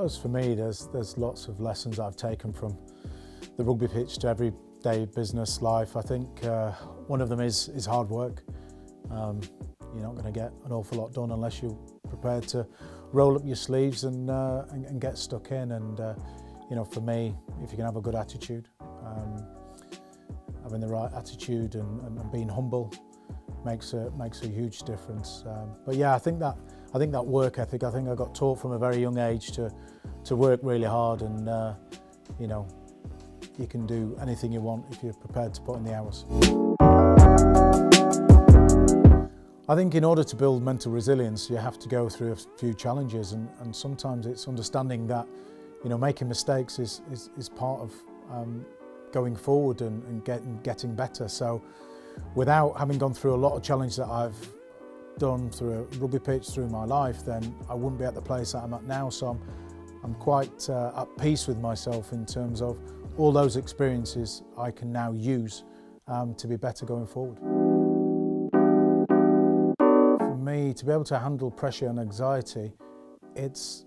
suppose for me, there's lots of lessons I've taken from the rugby pitch to everyday business life. I think one of them is hard work. You're not going to get an awful lot done unless you're prepared to roll up your sleeves and get stuck in. And for me, if you can have a good attitude, having the right attitude and being humble makes a huge difference. But yeah, I think that work ethic. I think I got taught from a very young age to work really hard, and you can do anything you want if you're prepared to put in the hours. I think in order to build mental resilience, you have to go through a few challenges, and sometimes it's understanding that making mistakes is part of going forward and getting better. So without having gone through a lot of challenge that I've done through a rugby pitch through my life, then I wouldn't be at the place that I'm at now. So I'm quite at peace with myself in terms of all those experiences I can now use to be better going forward. For me, to be able to handle pressure and anxiety, it's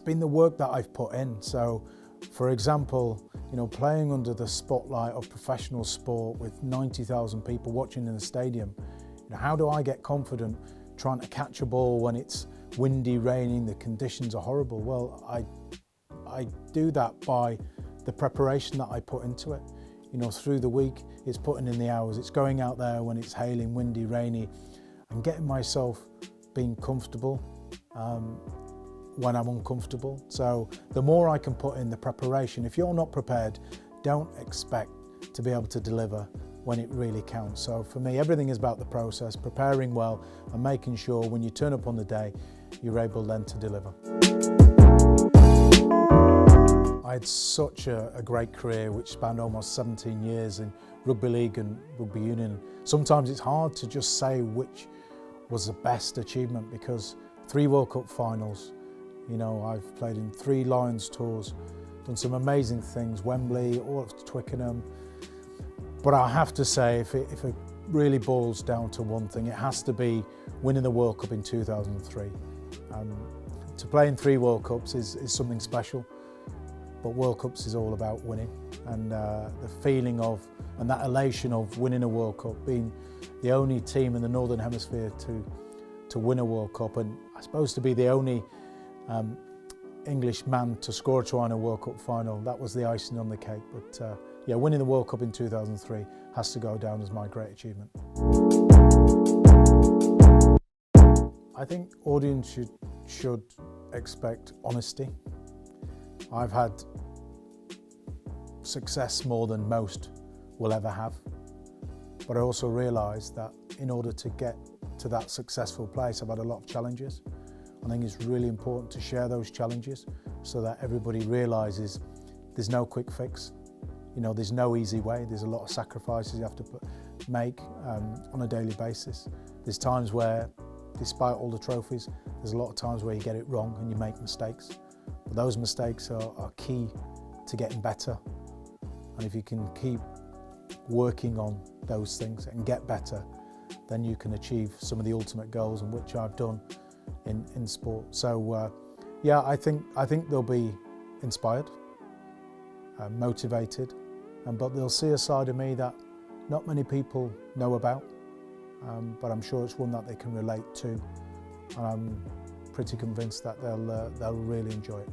been the work that I've put in. So for example, playing under the spotlight of professional sport with 90,000 people watching in the stadium, how do I get confident trying to catch a ball when it's windy, raining, the conditions are horrible? Well, I do that by the preparation that I put into it. Through the week, it's putting in the hours, it's going out there when it's hailing, windy, rainy, and getting myself being comfortable when I'm uncomfortable. So the more I can put in the preparation, if you're not prepared, don't expect to be able to deliver when it really counts. So for me, everything is about the process, preparing well and making sure when you turn up on the day, you're able then to deliver. I had such a great career which spanned almost 17 years in rugby league and rugby union. Sometimes it's hard to just say which was the best achievement, because 3 World Cup finals, I've played in 3 Lions tours, done some amazing things, Wembley, all of Twickenham. But I have to say, if it really boils down to one thing, it has to be winning the World Cup in 2003. To play in 3 World Cups is something special, but World Cups is all about winning. And the feeling of, and that elation of winning a World Cup, being the only team in the Northern Hemisphere to win a World Cup, and I suppose to be the only English man to score a try in a World Cup final, that was the icing on the cake. But yeah, winning the World Cup in 2003 has to go down as my great achievement. I think audience should expect honesty. I've had success more than most will ever have, but I also realise that in order to get to that successful place, I've had a lot of challenges. I think it's really important to share those challenges so that everybody realises there's no quick fix. There's no easy way. There's a lot of sacrifices you have to make on a daily basis. There's times where, despite all the trophies, there's a lot of times where you get it wrong and you make mistakes. But those mistakes are key to getting better. And if you can keep working on those things and get better, then you can achieve some of the ultimate goals, and which I've done in sport. So yeah, I think they'll be inspired, motivated, but they'll see a side of me that not many people know about, but I'm sure it's one that they can relate to, and I'm pretty convinced that they'll really enjoy it.